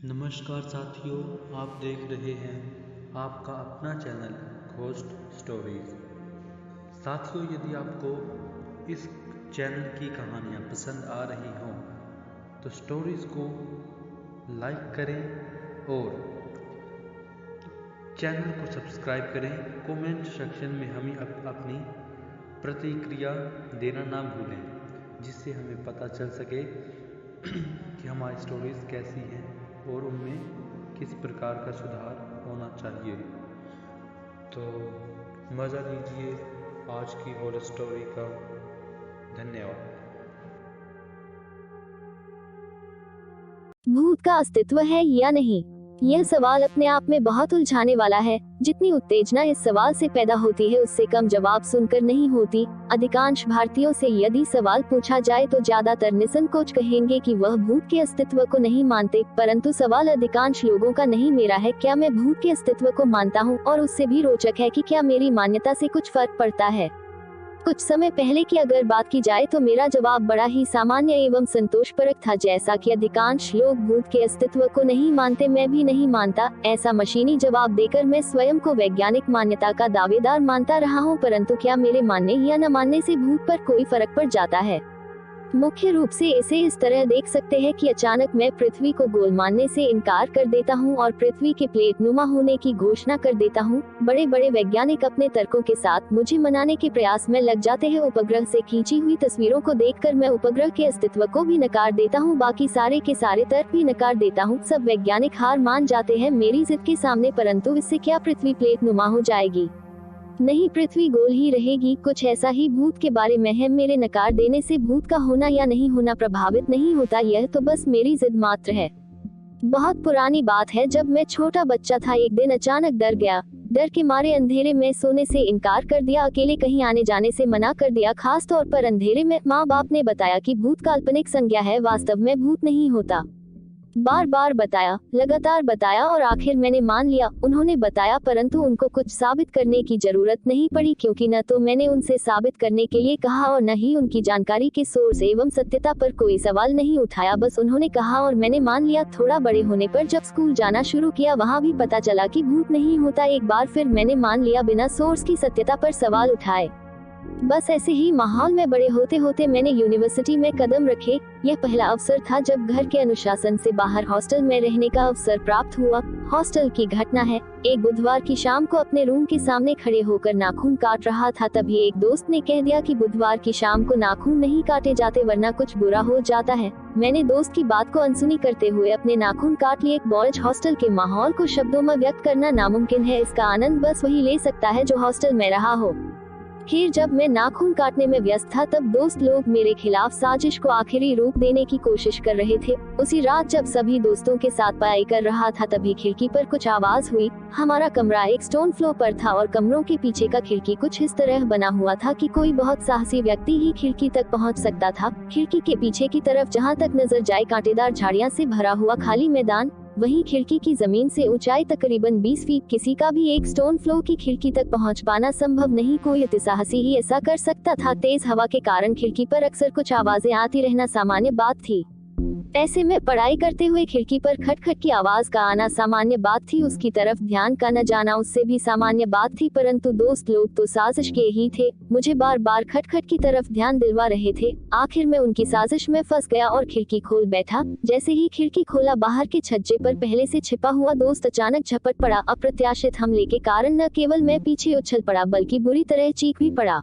नमस्कार साथियों, आप देख रहे हैं आपका अपना चैनल घोस्ट स्टोरीज। साथियों, यदि आपको इस चैनल की कहानियाँ पसंद आ रही हों तो स्टोरीज को लाइक करें और चैनल को सब्सक्राइब करें। कमेंट सेक्शन में हमें अपनी प्रतिक्रिया देना ना भूलें, जिससे हमें पता चल सके कि हमारी स्टोरीज कैसी हैं और उनमें किस प्रकार का सुधार होना चाहिए। तो मज़ा लीजिए आज की हॉरर स्टोरी का। धन्यवाद। भूत का अस्तित्व है या नहीं, यह सवाल अपने आप में बहुत उलझाने वाला है। जितनी उत्तेजना इस सवाल से पैदा होती है, उससे कम जवाब सुनकर नहीं होती। अधिकांश भारतीयों से यदि सवाल पूछा जाए तो ज्यादातर निसंकोच कहेंगे कि वह भूत के अस्तित्व को नहीं मानते। परंतु सवाल अधिकांश लोगों का नहीं मेरा है, क्या मैं भूत के अस्तित्व को मानता हूँ, और उससे भी रोचक है कि क्या मेरी मान्यता से कुछ फर्क पड़ता है। कुछ समय पहले की अगर बात की जाए तो मेरा जवाब बड़ा ही सामान्य एवं संतोषपरक था। जैसा कि अधिकांश लोग भूत के अस्तित्व को नहीं मानते, मैं भी नहीं मानता। ऐसा मशीनी जवाब देकर मैं स्वयं को वैज्ञानिक मान्यता का दावेदार मानता रहा हूँ। परंतु क्या मेरे मानने या न मानने से भूत पर कोई फर्क पड़ जाता है? मुख्य रूप से इसे इस तरह देख सकते हैं कि अचानक मैं पृथ्वी को गोल मानने से इनकार कर देता हूं और पृथ्वी के प्लेट नुमा होने की घोषणा कर देता हूं। बड़े बड़े वैज्ञानिक अपने तर्कों के साथ मुझे मनाने के प्रयास में लग जाते हैं। उपग्रह से खींची हुई तस्वीरों को देखकर मैं उपग्रह के अस्तित्व को भी नकार देता हूं, बाकी सारे के सारे तर्क भी नकार देता हूं। सब वैज्ञानिक हार मान जाते हैं मेरी जिद के सामने। परंतु इससे क्या पृथ्वी प्लेट नुमा हो जाएगी? नहीं, पृथ्वी गोल ही रहेगी। कुछ ऐसा ही भूत के बारे में है। मेरे नकार देने से भूत का होना या नहीं होना प्रभावित नहीं होता, यह तो बस मेरी जिद मात्र है। बहुत पुरानी बात है, जब मैं छोटा बच्चा था, एक दिन अचानक डर गया। डर के मारे अंधेरे में सोने से इनकार कर दिया, अकेले कहीं आने जाने से मना कर दिया। खास तौर पर अंधेरे में। माँ बाप ने बताया कि भूत काल्पनिक संज्ञा है, वास्तव में भूत नहीं होता। बार बार बताया, लगातार बताया और आखिर मैंने मान लिया। उन्होंने बताया, परंतु उनको कुछ साबित करने की जरूरत नहीं पड़ी, क्योंकि न तो मैंने उनसे साबित करने के लिए कहा और न ही उनकी जानकारी के सोर्स एवं सत्यता पर कोई सवाल नहीं उठाया। बस उन्होंने कहा और मैंने मान लिया। थोड़ा बड़े होने पर जब स्कूल जाना शुरू किया, वहाँ भी पता चला कि भूत नहीं होता। एक बार फिर मैंने मान लिया, बिना सोर्स की सत्यता पर सवाल उठाए। बस ऐसे ही माहौल में बड़े होते होते मैंने यूनिवर्सिटी में कदम रखे। यह पहला अवसर था जब घर के अनुशासन से बाहर हॉस्टल में रहने का अवसर प्राप्त हुआ। हॉस्टल की घटना है, एक बुधवार की शाम को अपने रूम के सामने खड़े होकर नाखून काट रहा था। तभी एक दोस्त ने कह दिया कि बुधवार की शाम को नाखून नहीं काटे जाते, वरना कुछ बुरा हो जाता है। मैंने दोस्त की बात को अनसुनी करते हुए अपने नाखून काट लिए। बॉयज हॉस्टल के माहौल को शब्दों में व्यक्त करना नामुमकिन है। इसका आनंद बस वही ले सकता है जो हॉस्टल में रहा हो। फिर जब मैं नाखून काटने में व्यस्त था, तब दोस्त लोग मेरे खिलाफ साजिश को आखिरी रूप देने की कोशिश कर रहे थे। उसी रात जब सभी दोस्तों के साथ पढ़ाई कर रहा था, तभी खिड़की पर कुछ आवाज हुई। हमारा कमरा एक स्टोन फ्लोर पर था और कमरों के पीछे का खिड़की कुछ इस तरह बना हुआ था कि कोई बहुत साहसी व्यक्ति ही खिड़की तक पहुंच सकता था। खिड़की के पीछे की तरफ जहां तक नजर जाए कांटेदार झाड़ियां से भरा हुआ खाली मैदान, वहीं खिड़की की जमीन से ऊंचाई तकरीबन 20 फीट। किसी का भी एक स्टोन फ्लोर की खिड़की तक पहुंच पाना संभव नहीं, कोई अतिसाहसी ही ऐसा कर सकता था। तेज हवा के कारण खिड़की पर अक्सर कुछ आवाजें आती रहना सामान्य बात थी। ऐसे में पढ़ाई करते हुए खिड़की पर खटखट की आवाज का आना सामान्य बात थी। उसकी तरफ ध्यान का न जाना उससे भी सामान्य बात थी। परंतु दोस्त लोग तो साजिश के ही थे, मुझे बार बार खटखट की तरफ ध्यान दिलवा रहे थे। आखिर में उनकी साजिश में फंस गया और खिड़की खोल बैठा। जैसे ही खिड़की खोला, बाहर के छज्जे पर पहले से छिपा हुआ दोस्त अचानक झपट पड़ा। अप्रत्याशित हमले के कारण न केवल मैं पीछे उछल पड़ा, बल्कि बुरी तरह चीख भी पड़ा।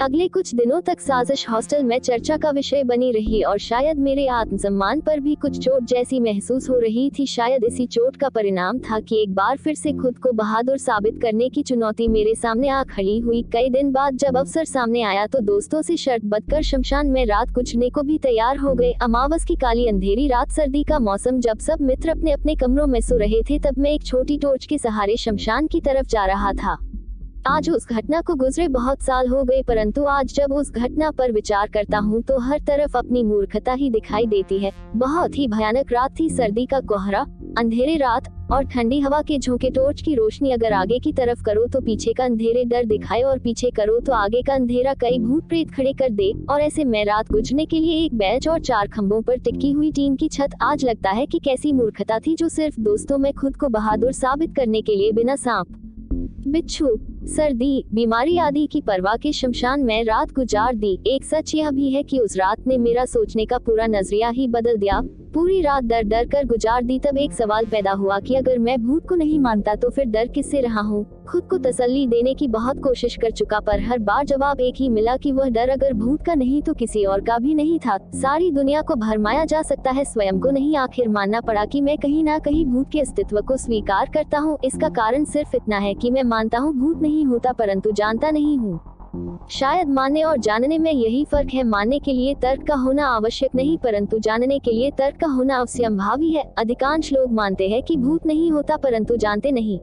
अगले कुछ दिनों तक साजिश हॉस्टल में चर्चा का विषय बनी रही और शायद मेरे आत्मसम्मान पर भी कुछ चोट जैसी महसूस हो रही थी। शायद इसी चोट का परिणाम था कि एक बार फिर से खुद को बहादुर साबित करने की चुनौती मेरे सामने आ खड़ी हुई। कई दिन बाद जब अवसर सामने आया तो दोस्तों से शर्त बंधकर शमशान में रात गुजरने को भी तैयार हो गए। अमावस की काली अंधेरी रात, सर्दी का मौसम, जब सब मित्र अपने अपने कमरों में सो रहे थे, तब मैं एक छोटी टॉर्च के सहारे शमशान की तरफ जा रहा था। आज उस घटना को गुजरे बहुत साल हो गए, परंतु आज जब उस घटना पर विचार करता हूँ तो हर तरफ अपनी मूर्खता ही दिखाई देती है। बहुत ही भयानक रात थी, सर्दी का कोहरा, अंधेरे रात और ठंडी हवा के झोंके, टॉर्च की रोशनी अगर आगे की तरफ करो तो पीछे का अंधेरे डर दिखाए और पीछे करो तो आगे का अंधेरा कई भूत प्रेत खड़े कर दे। और ऐसे में रात गुजरने के लिए एक बेंच और 4 खंभों पर टिकी हुई टीन की छत। आज लगता है कि कैसी मूर्खता थी जो सिर्फ दोस्तों में खुद को बहादुर साबित करने के लिए बिना सांप, बिच्छू, सर्दी, बीमारी आदि की परवाह के शमशान में रात गुजार दी। एक सच यह भी है कि उस रात ने मेरा सोचने का पूरा नजरिया ही बदल दिया। पूरी रात डर डर कर गुजार दी। तब एक सवाल पैदा हुआ कि अगर मैं भूत को नहीं मानता तो फिर डर किससे रहा हूँ। खुद को तसल्ली देने की बहुत कोशिश कर चुका, पर हर बार जवाब एक ही मिला कि वह डर अगर भूत का नहीं तो किसी और का भी नहीं था। सारी दुनिया को भरमाया जा सकता है, स्वयं को नहीं। आखिर मानना पड़ा कि मैं कहीं ना कहीं भूत के अस्तित्व को स्वीकार करता हूँ। इसका कारण सिर्फ इतना है कि मैं मानता हूँ भूत नहीं होता, परंतु जानता नहीं हूँ। शायद मानने और जानने में यही फर्क है। मानने के लिए तर्क का होना आवश्यक नहीं, परंतु जानने के लिए तर्क का होना अवश्यंभावी है। अधिकांश लोग मानते हैं कि भूत नहीं होता, परंतु जानते नहीं।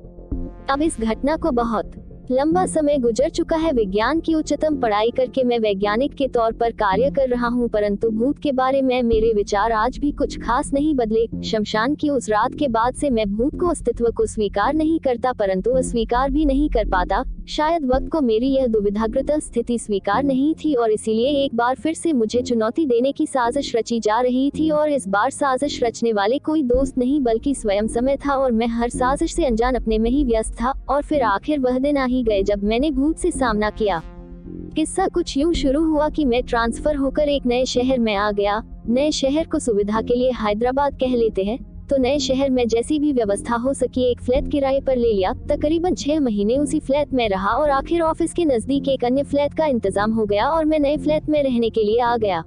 अब इस घटना को बहुत लंबा समय गुजर चुका है। विज्ञान की उच्चतम पढ़ाई करके मैं वैज्ञानिक के तौर पर कार्य कर रहा हूँ, परंतु भूत के बारे में मेरे विचार आज भी कुछ खास नहीं बदले। शमशान की उस रात के बाद से मैं भूत को अस्तित्व को स्वीकार नहीं करता, परंतु अस्वीकार भी नहीं कर पाता। शायद वक्त को मेरी यह दुविधाग्रस्त स्थिति स्वीकार नहीं थी और इसीलिए एक बार फिर से मुझे चुनौती देने की साजिश रची जा रही थी। और इस बार साजिश रचने वाले कोई दोस्त नहीं बल्कि स्वयं समय था और मैं हर साजिश से अनजान अपने में ही व्यस्त था। और फिर आखिर वह दिन आ ही गए जब मैंने भूत से सामना किया। किस्सा कुछ यूं शुरू हुआ कि मैं ट्रांसफर होकर एक नए शहर में आ गया। नए शहर को सुविधा के लिए हैदराबाद कह लेते हैं। तो नए शहर में जैसी भी व्यवस्था हो सकी एक फ्लैट किराए पर ले लिया। तकरीबन 6 महीने उसी फ्लैट में रहा और आखिर ऑफिस के नजदीक एक अन्य फ्लैट का इंतजाम हो गया और मैं नए फ्लैट में रहने के लिए आ गया।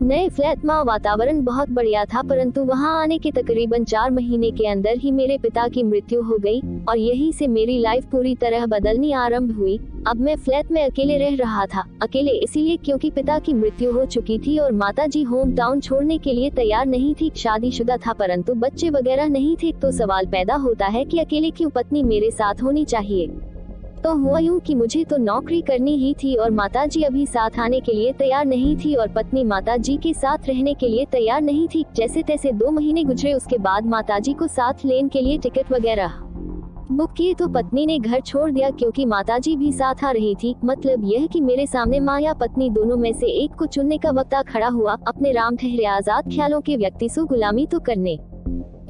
नए फ्लैट में वातावरण बहुत बढ़िया था, परंतु वहां आने के तकरीबन 4 महीने के अंदर ही मेरे पिता की मृत्यु हो गई और यहीं से मेरी लाइफ पूरी तरह बदलनी आरंभ हुई। अब मैं फ्लैट में अकेले रह रहा था। अकेले इसलिए क्योंकि पिता की मृत्यु हो चुकी थी और माताजी होम टाउन छोड़ने के लिए तैयार नहीं थी। शादीशुदा था परंतु बच्चे वगैरह नहीं थे। तो सवाल पैदा होता है कि अकेले क्यों पत्नी मेरे साथ होनी चाहिए। तो हुआ यूं कि मुझे तो नौकरी करनी ही थी और माताजी अभी साथ आने के लिए तैयार नहीं थी और पत्नी माताजी के साथ रहने के लिए तैयार नहीं थी। जैसे तैसे 2 महीने गुजरे। उसके बाद माताजी को साथ लेने के लिए टिकट वगैरह बुक किए तो पत्नी ने घर छोड़ दिया क्योंकि माताजी भी साथ आ रही थी। मतलब यह कि मेरे सामने माँ या पत्नी दोनों में से एक को चुनने का वक्त आ खड़ा हुआ। अपने राम ठहरे आजाद ख्यालों के व्यक्ति से गुलामी तो करने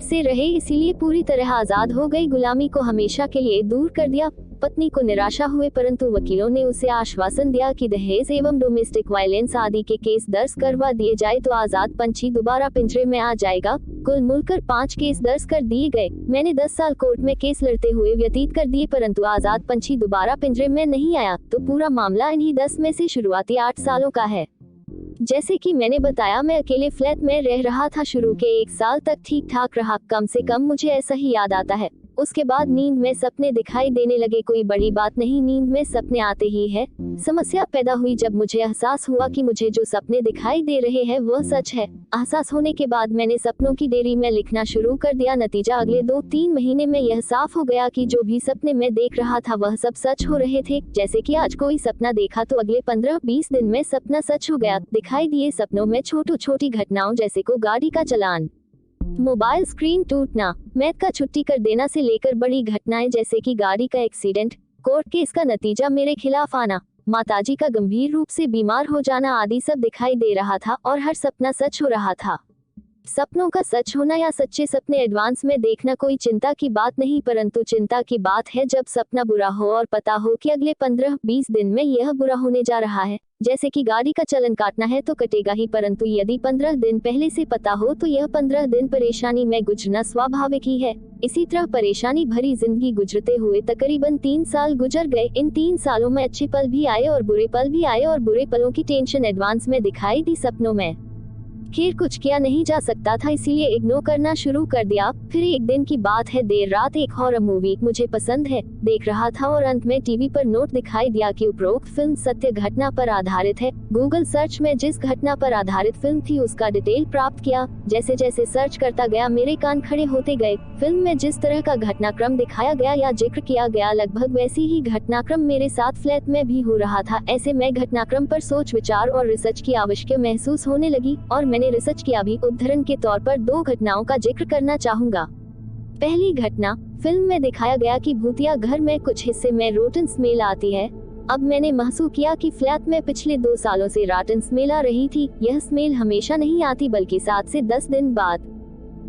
से रहे, इसीलिए पूरी तरह आजाद हो गई। गुलामी को हमेशा के लिए दूर कर दिया। पत्नी को निराशा हुए परंतु वकीलों ने उसे आश्वासन दिया कि दहेज एवं डोमेस्टिक वायलेंस आदि के केस दर्ज करवा दिए जाए तो आजाद पंछी दोबारा पिंजरे में आ जाएगा। कुल मिलकर 5 केस दर्ज कर दिए गए। मैंने 10 साल कोर्ट में केस लड़ते हुए व्यतीत कर दिए, परंतु आजाद पंछी दोबारा पिंजरे में नहीं आया। तो पूरा मामला इन्हीं 10 में से शुरुआती 8 सालों का है। जैसे कि मैंने बताया, मैं अकेले फ्लैट में रह रहा था। शुरू के 1 साल तक ठीक ठाक रहा, कम से कम मुझे ऐसा ही याद आता है। उसके बाद नींद में सपने दिखाई देने लगे। कोई बड़ी बात नहीं, नींद में सपने आते ही है। समस्या पैदा हुई जब मुझे एहसास हुआ कि मुझे जो सपने दिखाई दे रहे हैं वह सच है। एहसास होने के बाद मैंने सपनों की डायरी में लिखना शुरू कर दिया। नतीजा अगले 2-3 महीने में यह साफ हो गया कि जो भी सपने मैं देख रहा था वह सब सच हो रहे थे। जैसे कि आज कोई सपना देखा तो अगले 15-20 दिन में सपना सच हो गया। दिखाई दिए सपनों में छोटी छोटी घटनाओं जैसे को गाड़ी का चलान, मोबाइल स्क्रीन टूटना, मैथ का छुट्टी कर देना से लेकर बड़ी घटनाएं जैसे कि गाड़ी का एक्सीडेंट, कोर्ट केस का नतीजा मेरे खिलाफ आना, माताजी का गंभीर रूप से बीमार हो जाना आदि सब दिखाई दे रहा था और हर सपना सच हो रहा था। सपनों का सच होना या सच्चे सपने एडवांस में देखना कोई चिंता की बात नहीं, परंतु चिंता की बात है जब सपना बुरा हो और पता हो कि अगले 15-20 दिन में यह बुरा होने जा रहा है। जैसे कि गाड़ी का चलन काटना है तो कटेगा ही, परंतु यदि 15 दिन पहले से पता हो तो यह 15 दिन परेशानी में गुजरना स्वाभाविक ही है। इसी तरह परेशानी भरी जिंदगी गुजरते हुए तकरीबन 3 साल गुजर गए। इन 3 सालों में अच्छे पल भी आए और बुरे पल भी आए और बुरे पलों की टेंशन एडवांस में दिखाई दी सपनों में। खैर कुछ किया नहीं जा सकता था, इसीलिए इग्नोर करना शुरू कर दिया। फिर एक दिन की बात है, देर रात एक हॉरर मूवी मुझे पसंद है देख रहा था और अंत में टीवी पर नोट दिखाई दिया कि उपरोक्त फिल्म सत्य घटना पर आधारित है। गूगल सर्च में जिस घटना पर आधारित फिल्म थी उसका डिटेल प्राप्त किया। जैसे जैसे सर्च करता गया मेरे कान खड़े होते गए। फिल्म में जिस तरह का घटनाक्रम दिखाया गया या जिक्र किया गया लगभग वैसी ही घटनाक्रम मेरे साथ फ्लैट में भी हो रहा था। ऐसे में घटनाक्रम पर सोच विचार और रिसर्च की आवश्यकता महसूस होने लगी और मैंने रिसर्च किया भी। उदाहरण के तौर पर 2 घटनाओं का जिक्र करना चाहूंगा। पहली घटना, फिल्म में दिखाया गया कि भूतिया घर में कुछ हिस्से में रोटन स्मेल आती है। अब मैंने महसूस किया कि फ्लैट में पिछले 2 सालों से रोटन स्मेल आ रही थी। यह स्मेल हमेशा नहीं आती बल्कि 7 से 10 दिन बाद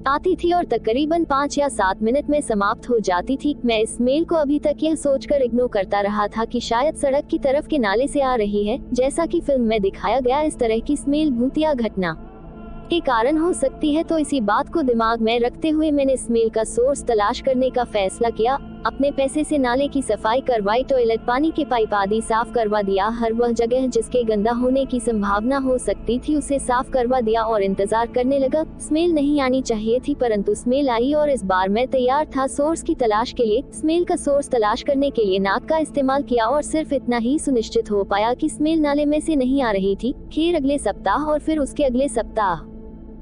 आती थी और तकरीबन 5 या 7 मिनट में समाप्त हो जाती थी। मैं इस स्मेल को अभी तक यह सोचकर इग्नोर करता रहा था कि शायद सड़क की तरफ के नाले से आ रही है। जैसा कि फिल्म में दिखाया गया, इस तरह की स्मेल भूतिया घटना के कारण हो सकती है। तो इसी बात को दिमाग में रखते हुए मैंने स्मेल का सोर्स तलाश करने का फैसला किया। अपने पैसे से नाले की सफाई करवाई, टॉयलेट पानी के पाइप आदि साफ करवा दिया। हर वह जगह जिसके गंदा होने की संभावना हो सकती थी उसे साफ करवा दिया और इंतजार करने लगा। स्मेल नहीं आनी चाहिए थी परंतु स्मेल आई और इस बार मैं तैयार था सोर्स की तलाश के लिए। स्मेल का सोर्स तलाश करने के लिए नाक का इस्तेमाल किया और सिर्फ इतना ही सुनिश्चित हो पाया कि स्मेल नाले में से नहीं आ रही थी। खैर, अगले सप्ताह और फिर उसके अगले सप्ताह,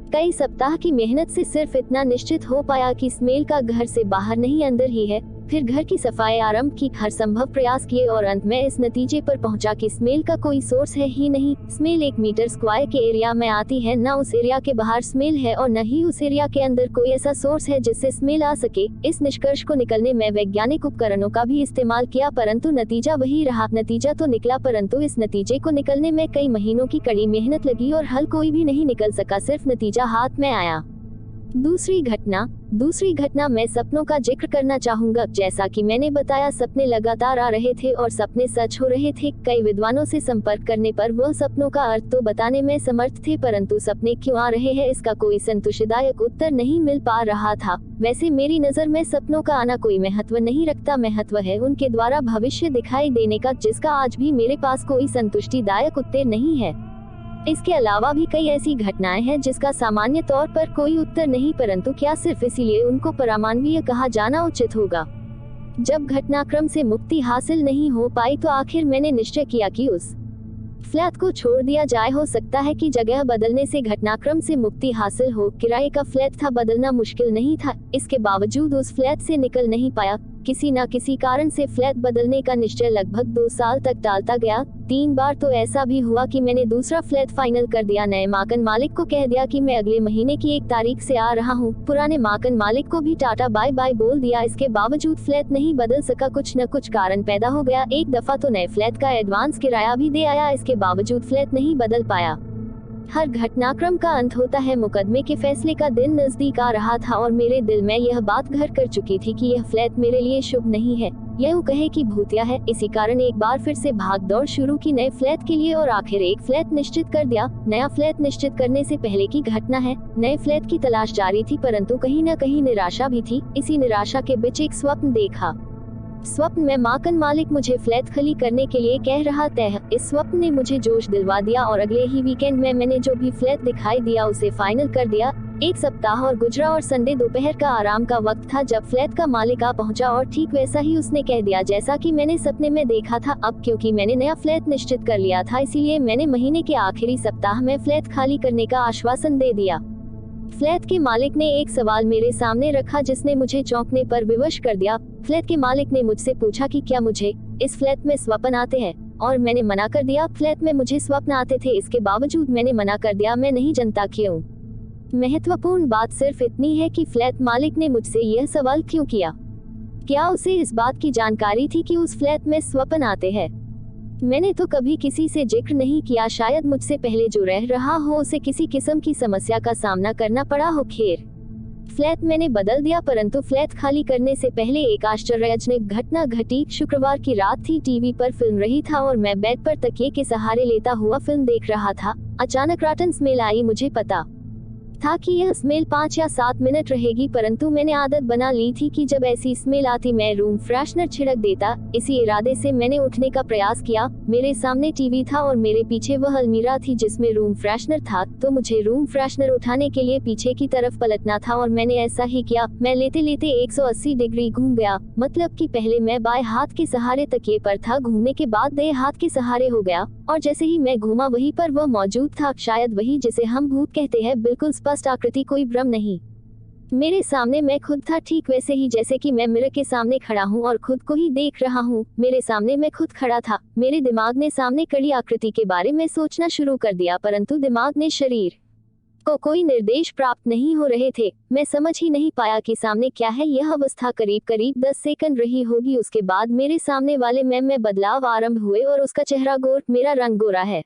कई सप्ताह की मेहनत से सिर्फ इतना निश्चित हो पाया कि स्मेल का घर से बाहर नहीं अंदर ही है। फिर घर की सफाई आरंभ की, हर संभव प्रयास किए और अंत में इस नतीजे पर पहुंचा कि स्मेल का कोई सोर्स है ही नहीं। स्मेल 1 मीटर स्क्वायर के एरिया में आती है, न उस एरिया के बाहर स्मेल है और न ही उस एरिया के अंदर कोई ऐसा सोर्स है जिससे स्मेल आ सके। इस निष्कर्ष को निकलने में वैज्ञानिक उपकरणों का भी इस्तेमाल किया परंतु नतीजा वही रहा। नतीजा तो निकला परंतु इस नतीजे को निकलने में कई महीनों की कड़ी मेहनत लगी और हल कोई भी नहीं निकल सका, सिर्फ नतीजा हाथ में आया। दूसरी घटना मैं सपनों का जिक्र करना चाहूंगा। जैसा कि मैंने बताया, सपने लगातार आ रहे थे और सपने सच हो रहे थे। कई विद्वानों से संपर्क करने पर वह सपनों का अर्थ तो बताने में समर्थ थे परंतु सपने क्यों आ रहे हैं इसका कोई संतुष्टिदायक उत्तर नहीं मिल पा रहा था। वैसे मेरी नजर में सपनों का आना कोई महत्व नहीं रखता, महत्व है उनके द्वारा भविष्य दिखाई देने का, जिसका आज भी मेरे पास कोई संतुष्टिदायक उत्तर नहीं है। इसके अलावा भी कई ऐसी घटनाएं हैं जिसका सामान्य तौर पर कोई उत्तर नहीं, परंतु क्या सिर्फ इसीलिए उनको परमाणवीय कहा जाना उचित होगा? जब घटनाक्रम से मुक्ति हासिल नहीं हो पाई तो आखिर मैंने निश्चय किया कि उस फ्लैट को छोड़ दिया जाए। हो सकता है कि जगह बदलने से घटनाक्रम से मुक्ति हासिल हो। किराए का फ्लैट था, बदलना मुश्किल नहीं था, इसके बावजूद उस फ्लैट से निकल नहीं पाया। किसी न किसी कारण से फ्लैट बदलने का निश्चय लगभग 2 साल तक टालता गया। 3 बार तो ऐसा भी हुआ कि मैंने दूसरा फ्लैट फाइनल कर दिया। नए मकान मालिक को कह दिया कि मैं अगले महीने की 1 तारीख से आ रहा हूँ। पुराने मकान मालिक को भी टाटा बाय बाय बोल दिया। इसके बावजूद फ्लैट नहीं बदल सका, कुछ न कुछ कारण पैदा हो गया। एक दफा तो नए फ्लैट का एडवांस किराया भी दे आया, इसके बावजूद फ्लैट नहीं बदल पाया। हर घटनाक्रम का अंत होता है। मुकदमे के फैसले का दिन नजदीक आ रहा था और मेरे दिल में यह बात घर कर चुकी थी कि यह फ्लैट मेरे लिए शुभ नहीं है, यह कहे कि भूतिया है। इसी कारण एक बार फिर से भाग दौड़ शुरू की नए फ्लैट के लिए और आखिर एक फ्लैट निश्चित कर दिया। नया फ्लैट निश्चित करने से पहले की घटना है। नए फ्लैट की तलाश जारी थी परंतु कहीं न कहीं निराशा भी थी। इसी निराशा के बीच एक स्वप्न देखा। स्वप्न में मकान मालिक मुझे फ्लैट खाली करने के लिए कह रहा था। इस स्वप्न ने मुझे जोश दिलवा दिया और अगले ही वीकेंड में मैंने जो भी फ्लैट दिखाई दिया उसे फाइनल कर दिया। 1 सप्ताह और गुजरा और संडे दोपहर का आराम का वक्त था जब फ्लैट का मालिक आ पहुंचा और ठीक वैसा ही उसने कह दिया जैसा कि मैंने सपने में देखा था। अब क्योंकि मैंने नया फ्लैट निश्चित कर लिया था, इसीलिए मैंने महीने के आखिरी सप्ताह में फ्लैट खाली करने का आश्वासन दे दिया। फ्लैट के मालिक ने एक सवाल मेरे सामने रखा जिसने मुझे चौंकने पर विवश कर दिया। फ्लैट के मालिक ने मुझसे पूछा कि क्या मुझे इस फ्लैट में स्वप्न आते हैं, और मैंने मना कर दिया। फ्लैट में मुझे स्वप्न आते थे, इसके बावजूद मैंने मना कर दिया। मैं नहीं जानता क्यों। महत्वपूर्ण बात सिर्फ इतनी है कि फ्लैट मालिक ने मुझसे यह सवाल क्यों किया। क्या उसे इस बात की जानकारी थी कि उस फ्लैट में स्वप्न आते हैं? मैंने तो कभी किसी से जिक्र नहीं किया। शायद मुझसे पहले जो रह रहा हो उसे किसी किस्म की समस्या का सामना करना पड़ा हो। खैर, फ्लैट मैंने बदल दिया परंतु फ्लैट खाली करने से पहले एक आश्चर्यजनक घटना घटी। शुक्रवार की रात थी, टीवी पर फिल्म रही था और मैं बेड पर तकिए के सहारे लेता हुआ फिल्म देख रहा था। अचानक रॉटन स्मेल आई। मुझे पता था कि यह स्मेल 5 या 7 मिनट रहेगी परंतु मैंने आदत बना ली थी कि जब ऐसी स्मेल आती मैं रूम फ्रेशनर छिड़क देता। इसी इरादे से मैंने उठने का प्रयास किया। मेरे सामने टीवी था और मेरे पीछे वह अलमीरा थी जिसमें रूम फ्रेशनर था, तो मुझे रूम फ्रेशनर उठाने के लिए पीछे की तरफ पलटना था और मैंने ऐसा ही किया। मैं लेते लेते 180 डिग्री घूम गया, मतलब कि पहले मैं बाएं हाथ के सहारे तकिए पर था, घूमने के बाद दाएं हाथ के सहारे हो गया और जैसे ही मैं घूमा वहीं पर वह मौजूद था। शायद वही जिसे हम भूत कहते हैं। बिल्कुल स्पष्ट आकृति, कोई भ्रम नहीं। मेरे सामने मैं खुद था, ठीक वैसे ही जैसे कि मैं मिरर के सामने खड़ा हूँ और खुद को ही देख रहा हूँ। मेरे सामने मैं खुद खड़ा था। मेरे दिमाग ने सामने खड़ी आकृति के बारे में सोचना शुरू कर दिया परंतु दिमाग ने शरीर को कोई निर्देश प्राप्त नहीं हो रहे थे। मैं समझ ही नहीं पाया कि सामने क्या है। यह अवस्था करीब करीब 10 सेकंड रही होगी। उसके बाद मेरे सामने वाले में बदलाव आरंभ हुए और उसका चेहरा गोर, मेरा रंग गोरा है,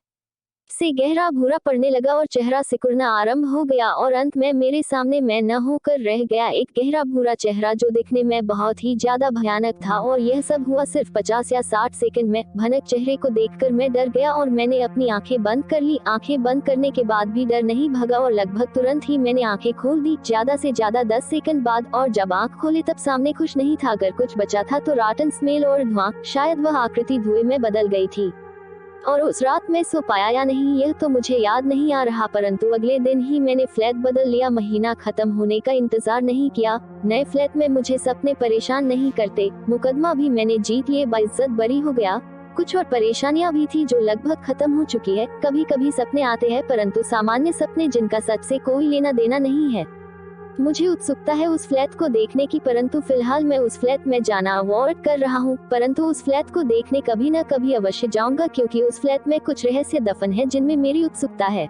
से गहरा भूरा पड़ने लगा और चेहरा सिकुड़ना आरंभ हो गया और अंत में मेरे सामने मैं न होकर रह गया, एक गहरा भूरा चेहरा जो दिखने में बहुत ही ज्यादा भयानक था। और यह सब हुआ सिर्फ 50 या 60 सेकंड में। भयानक चेहरे को देखकर मैं डर गया और मैंने अपनी आंखें बंद कर ली। आंखें बंद करने के बाद भी डर नहीं भगा और लगभग तुरंत ही मैंने आंखें खोल दी, ज्यादा से ज्यादा 10 सेकंड बाद। और जब आंख खोले तब सामने कुछ नहीं था। अगर कुछ बचा था तो राटन स्मेल और धुआं। शायद वह आकृति धुएं में बदल गई थी। और उस रात मैं सो पाया या नहीं यह तो मुझे याद नहीं आ रहा, परंतु अगले दिन ही मैंने फ्लैट बदल लिया। महीना खत्म होने का इंतजार नहीं किया। नए फ्लैट में मुझे सपने परेशान नहीं करते। मुकदमा भी मैंने जीत लिए, बाइज्जत बरी हो गया। कुछ और परेशानियां भी थी जो लगभग खत्म हो चुकी है। कभी कभी सपने आते हैं, परंतु सामान्य सपने जिनका सच से कोई लेना देना नहीं है। मुझे उत्सुकता है उस फ्लैट को देखने की, परंतु फिलहाल मैं उस फ्लैट में जाना अवॉइड कर रहा हूँ। परंतु उस फ्लैट को देखने कभी न कभी अवश्य जाऊंगा, क्योंकि उस फ्लैट में कुछ रहस्य दफन है जिनमें मेरी उत्सुकता है।